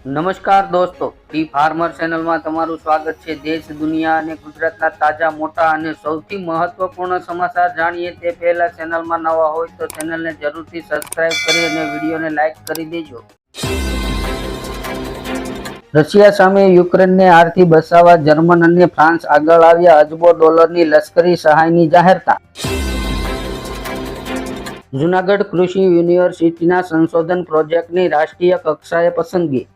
નમસ્કાર દોસ્તો, T farmer ચેનલમાં તમારું સ્વાગત છે। દેશ, દુનિયા અને ગુજરાતના તાજા, મોટા અને સૌથી મહત્વપૂર્ણ સમાચાર જાણીએ તે પહેલા ચેનલમાં નવા હોય તો ચેનલને જરૂરથી સબસ્ક્રાઇબ કરી અને વિડીયોને લાઇક કરી દેજો। રશિયા સામે યુક્રેનને હારથી બચાવવા જર્મન અને ફ્રાન્સ આગળ આવ્યા। અજબો ડોલરની લશ્કરી સહાયની જાહેરાત। જૂનાગઢ કૃષિ યુનિવર્સિટીના સંશોધન પ્રોજેક્ટની રાષ્ટ્રીય કક્ષાએ પસંદગી।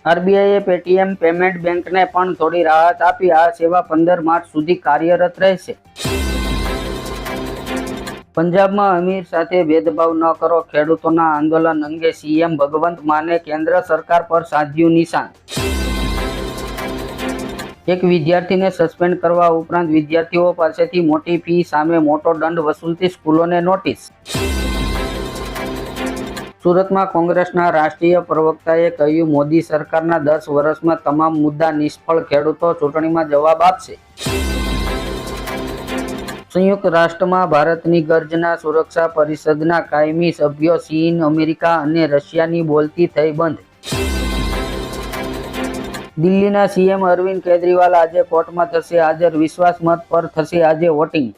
આરબીઆઈએ પેટીએમ પેમેન્ટ બેંકને પણ થોડી રાહત આપી। આ સેવા 15 માર્ચ સુધી કાર્યરત રહેશે। પંજાબમાં અમીર સાથે ભેદભાવ ન કરો, ખેડૂતોના આંદોલન અંગે સીએમ ભગવંત માને કેન્દ્ર સરકાર પર સાધ્યું નિશાન। એક વિદ્યાર્થીને સસ્પેન્ડ કરવા ઉપરાંત વિદ્યાર્થીઓ પાસેથી મોટી ફી સામે મોટો દંડ વસૂલતી સ્કૂલોને નોટિસ। સુરતમાં કોંગ્રેસના રાષ્ટ્રીય પ્રવક્તાએ કહ્યું, મોદી સરકારના 10 વર્ષમાં તમામ મુદ્દા નિષ્ફળ, ખેડૂતો ચૂંટણીમાં જવાબ આપશે। સંયુક્ત રાષ્ટ્રમાં ભારતની ગર્જના। સુરક્ષા પરિષદના કાયમી સભ્યો ચીન, અમેરિકા અને રશિયાની બોલતી થઈ બંધ। દિલ્હીના સીએમ અરવિંદ કેજરીવાલ આજે કોર્ટમાં થશે હાજર। વિશ્વાસ મત પર થશે આજે વોટિંગ।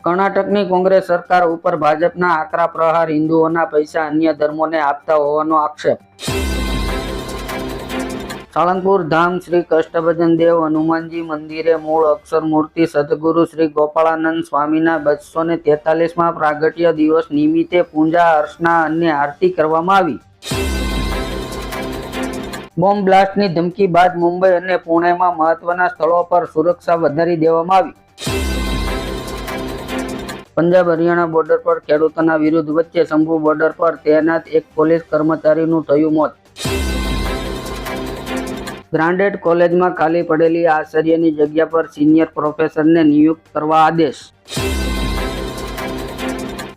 કર્ણાટકની કોંગ્રેસ સરકાર ઉપર ભાજપના આકરા પ્રહાર। હિન્દુઓના પૈસા અન્ય ધર્મોને આપતા હોવાનો આક્ષેપ। સાળંગપુર ધામ શ્રી કષ્ટભંજન દેવ હનુમાનજી મંદિરે મૂળ અક્ષર મૂર્તિ સદગુરુ શ્રી ગોપાળાનંદ સ્વામીના 243મા પ્રાગટ્ય દિવસ નિમિત્તે પૂજા અર્ચના અને આરતી કરવામાં આવી। બોમ્બ બ્લાસ્ટની ધમકી બાદ મુંબઈ અને પુણેમાં મહત્વના સ્થળો પર સુરક્ષા વધારી દેવામાં આવી। પંજાબ હરિયાણા બોર્ડર પર ખેડૂતોના વિરોધ વચ્ચે શંભુ બોર્ડર પર તૈનાત એક પોલીસ કર્મચારીનું થયું મોત। ગ્રાન્ટેડ કોલેજમાં ખાલી પડેલી આચાર્યની જગ્યા પર સિનિયર પ્રોફેસરને નિયુક્ત કરવા આદેશ।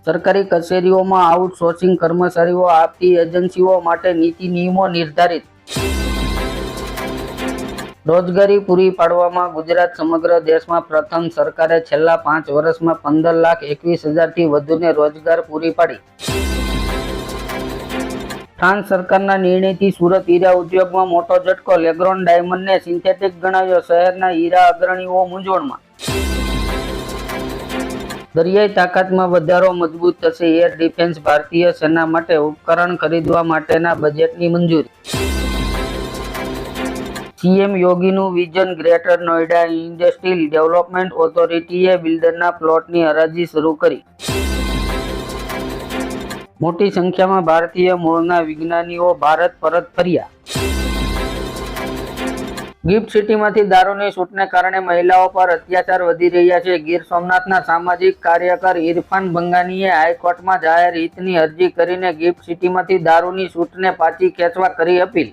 સરકારી કચેરીઓમાં આઉટસોર્સિંગ કર્મચારીઓ આપતી એજન્સીઓ માટે નીતિ નિયમો નિર્ધારિત। રોજગારી પૂરી પાડવામાં ગુજરાત સમગ્ર દેશમાં પ્રથમ। સરકારે છેલ્લા 5 વર્ષમાં 15,21,000થી વધુને રોજગાર પૂરી પાડી। ફ્રાન્સ સરકારના નિર્ણયથી સુરત હીરા ઉદ્યોગમાં મોટો ઝટકો। લેગ્રોન ડાયમંડને સિન્થેટિક ગણાવ્યો, શહેરના હીરા અગ્રણીઓ મૂંઝવણમાં। દરિયાઈ તાકાતમાં વધારો, મજબૂત થશે એર ડિફેન્સ। ભારતીય સેના માટે ઉપકરણ ખરીદવા માટેના બજેટની મંજૂરી। સીએમ યોગીનું vision. Greater Noida industrial development ઓથોરિટીએ બિલ્ડરના પ્લોટની હરાજી શરૂ કરી। મોટી સંખ્યામાં ભારતીય મૂળના વિજ્ઞાનીઓ ભારત પરત ફર્યા। ગિફ્ટ સિટીમાંથી દારૂની છૂટને કારણે મહિલાઓ પર અત્યાચાર વધી રહ્યા છે। ગીર સોમનાથના સામાજિક કાર્યકર ઇરફાન બંગાનીએ હાઈકોર્ટમાં જાહેર હિતની અરજી કરીને ગિફ્ટ સિટીમાંથી દારૂની છૂટને પાછી ખેંચવા કરી અપીલ।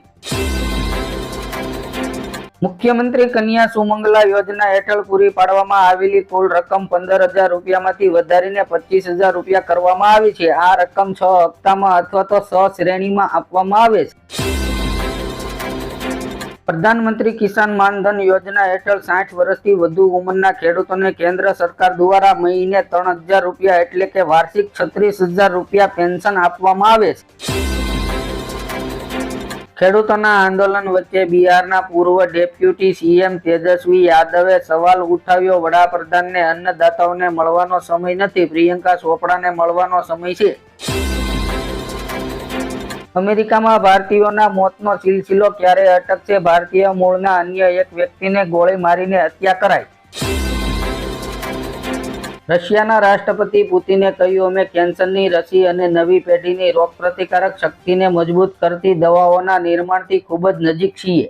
મુખ્યમંત્રી કન્યા સુમંગલા યોજના હેઠળ પૂરી પાડવામાં આવેલી કુલ રકમ 15,000 રૂપિયામાંથી વધારીને 25,000 રૂપિયા કરવામાં આવી છે। આ રકમ 6 હપ્તામાં અથવા તો 6 શ્રેણીમાં આપવામાં આવે છે। પ્રધાનમંત્રી કિસાન માનધન યોજના હેઠળ 60 વર્ષથી વધુ ઉંમરના ખેડૂતોને કેન્દ્ર સરકાર દ્વારા મહિને 3,000 રૂપિયા એટલે કે વાર્ષિક 36,000 રૂપિયા પેન્શન આપવામાં આવે છે। ખેડૂતોના આંદોલન વચ્ચે બિહારના પૂર્વ ડેપ્યુટી સીએમ તેજસ્વી યાદવે સવાલ ઉઠાવ્યો, વડાપ્રધાનને અન્નદાતાઓને મળવાનો સમય નથી, પ્રિયંકા ચોપડાને મળવાનો સમય છે। અમેરિકામાં ભારતીયોના મોતનો સિલસિલો ક્યારે અટકશે? ભારતીય મૂળના અન્ય એક વ્યક્તિને ગોળી મારીને હત્યા કરાઈ। રશિયાના રાષ્ટ્રપતિ પુતિને કહ્યું, અમે કેન્સરની રસી અને નવી પેઢીની રોગપ્રતિકારક શક્તિને મજબૂત કરતી દવાઓના નિર્માણથી ખૂબ જ નજીક છીએ।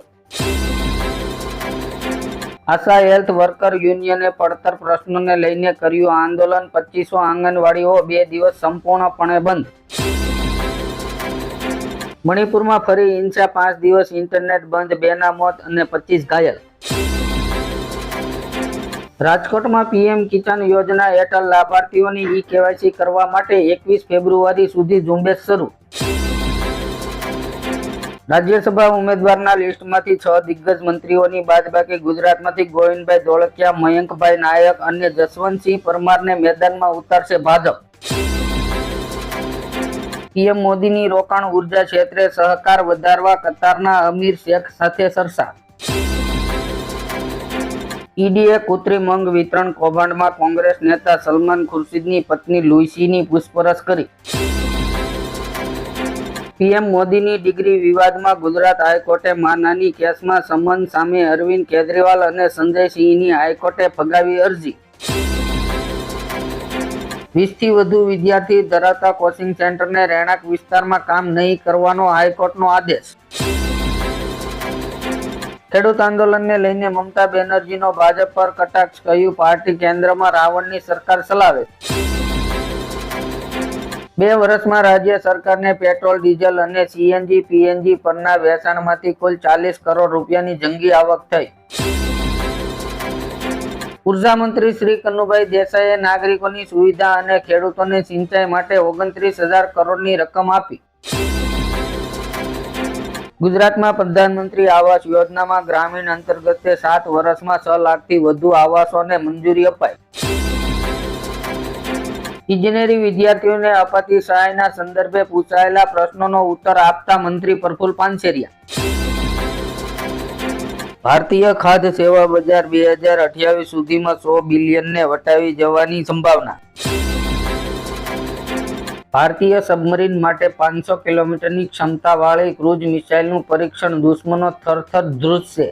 આશા હેલ્થ વર્કર યુનિયને પડતર પ્રશ્નોને લઈને કર્યું આંદોલન। 2500 આંગણવાડીઓ 2 દિવસ સંપૂર્ણપણે બંધ। મણિપુરમાં ફરી હિંસા, 5 દિવસ ઇન્ટરનેટ બંધ, 2ના મોત અને 25 ઘાયલ। રાજકોટમાં પીએમ કિસાન યોજના હેઠળ લાભાર્થીઓની ઈ-કેવાયસી કરવા માટે 21 ફેબ્રુઆરી સુધી ઝુંબેશ શરૂ। રાજ્યસભા ઉમેદવારના લિસ્ટમાંથી 6 દિગ્ગજ મંત્રીઓની બાદબાકી। ગુજરાતમાંથી ગોવિંદભાઈ ધોળકિયા, મયંકભાઈ નાયક અને જસવંતસિંહ પરમારને મેદાનમાં ઉતારશે ભાજપ। પીએમ મોદીની રોકાણ ઉર્જા ક્ષેત્રે સહકાર વધારવા કતારના અમીર શેખ સાથે ચર્ચા. ઈડીએ કૃત્રિમ અંગ વિતરણ કૌભાંડમાં કોંગ્રેસ નેતા સલમાન ખુરશીદની પત્ની લુઈસીની પૂછપરછ કરી. પીએમ મોદીની ડિગ્રી વિવાદમાં ગુજરાત હાઈકોર્ટે માનહાનિ કેસમાં સમન સામે અરવિંદ કેજરીવાલ અને સંજય સિંહની હાઈકોર્ટે ફગાવી અરજી. 20થી વધુ વિદ્યાર્થી ધરાવતા કોચિંગ સેન્ટરને રહેણાંક વિસ્તારમાં કામ નહીં કરવાનો હાઈકોર્ટનો આદેશ. ખેડૂત આંદોલનને લઈને મમતા બેનર્જીનો ભાજપ પર કટાક્ષ, કહ્યું પાર્ટી કેન્દ્રમાં રાવણની સરકાર ચલાવે. 2 વર્ષમાં રાજ્ય સરકારને પેટ્રોલ, ડીઝલ અને સીએનજી, પીએનજી પરના વેચાણમાંથી કુલ 40 કરોડ રૂપિયાની જંગી આવક થઈ. ઉર્જા મંત્રી શ્રી કનુભાઈ દેસાઈએ નાગરિકોની સુવિધા અને ખેડૂતોને સિંચાઈ માટે 29,000 કરોડની રકમ આપી. ગુજરાતમાં પ્રધાનમંત્રી આવાસ યોજનામાં ગ્રામીણ અંતર્ગત 7 વર્ષમાં 6 લાખથી વધુ આવાસોને મંજૂરી અપાઈ. ઇજનેરી વિદ્યાર્થીઓને અપાતી સહાયના સંદર્ભે પૂછાયેલા પ્રશ્નોનો ઉત્તર આપતા મંત્રી પ્રફુલ પાનસેરિયા. ભારતીય ખાદ્ય સેવા બજાર 2028 સુધીમાં 100 બિલિયનને વટાવી જવાની સંભાવના. ભારતીય સબમરીન માટે 500 કિલોમીટરની ક્ષમતાવાળી ક્રૂઝ મિસાઇલનું પરીક્ષણ, દુશ્મનો થરથર ધ્રુજશે.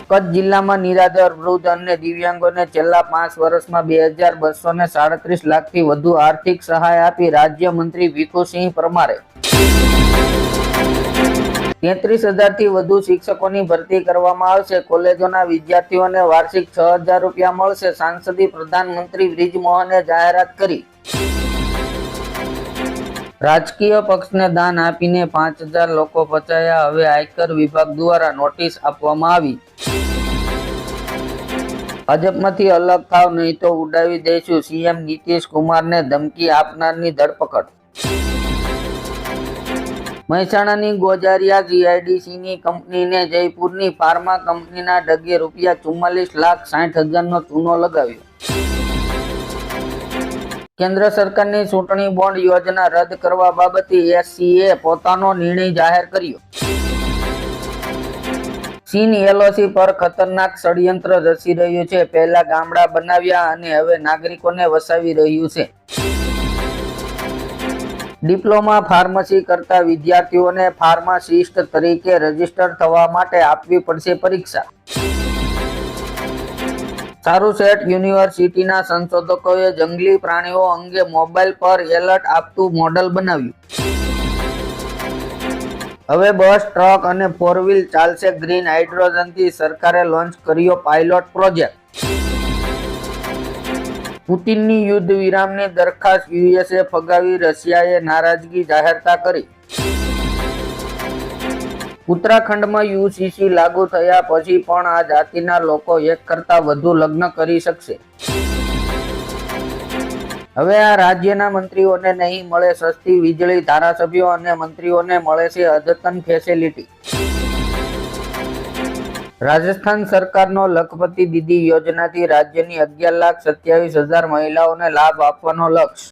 કચ્છ જિલ્લામાં નિરાધાર, વૃદ્ધ અને દિવ્યાંગોને છેલ્લા 5 વર્ષમાં 2237 લાખથી વધુ આર્થિક સહાય આપી રાજ્યમંત્રી ભીખુસિંહ પરમારે. 33,000થી વધુ શિક્ષકોની ભરતી કરવામાં આવશે. કોલેજોના વિદ્યાર્થીઓને વાર્ષિક 6,000 રૂપિયા મળશે. સાંસદી પ્રધાનમંત્રી બ્રિજમોહને જાહેરાત કરી. રાજકીય પક્ષને દાન આપીને 5,000 લોકો ફસાયા. હવે આયકર વિભાગ દ્વારા નોટિસ આપવામાં આવી. ભાજપમાંથી અલગ થાવ નહીં તો ઉડાવી દઈશું, સીએમ નીતિશ કુમારને ધમકી આપનારની ધરપકડ. મહેસાણાની ગોજારિયા જીઆઈડીસીની કંપનીને જયપુરની ફાર્મા કંપનીના ડગે ₹44,60,000નો ચૂનો લગાવ્યો. કેન્દ્ર સરકારની ચૂંટણી બોન્ડ યોજના રદ કરવા બાબતે એસસીએ પોતાનો નિર્ણય જાહેર કર્યો. ચીન એલઓસી પર ખતરનાક ષડયંત્ર રચી રહ્યું છે. પહેલા ગામડા બનાવ્યા અને હવે નાગરિકોને વસાવી રહ્યું છે. ડિપ્લોમા ફાર્મસી કરતા વિદ્યાર્થીઓને ફાર્માસિસ્ટ તરીકે રજીસ્ટર થવા માટે આપવી પડશે પરીક્ષા. સારુસેટ યુનિવર્સિટીના સંશોધકોએ જંગલી પ્રાણીઓ અંગે મોબાઈલ પર એલર્ટ આપતું મોડલ બનાવ્યું. હવે બસ, ટ્રક અને 4 વ્હીલ ચાલશે ગ્રીન હાઇડ્રોજનથી. સરકારે લોન્ચ કર્યો પાયલોટ પ્રોજેક્ટ. પુતિનની યુદ્ધ વિરામની દરખાસ્ત યુએસએ ફગાવી. રશિયાએ નારાજગી જાહેરતા કરી. ઉત્તરાખંડમાં યુસીસી લાગુ થયા પછી પણ આ જાતિના લોકો 1 કરતાં વધુ લગ્ન કરી શકશે. હવે આ રાજ્યના મંત્રીઓને નહીં મળે સસ્તી વીજળી, ધારાસભ્યો અને મંત્રીઓને મળે છે અદ્યતન ફેસિલિટી. રાજસ્થાન સરકારનો લખપતિ દીદી યોજનાથી રાજ્યની 11,27,000 મહિલાઓને લાભ આપવાનો લક્ષ્ય.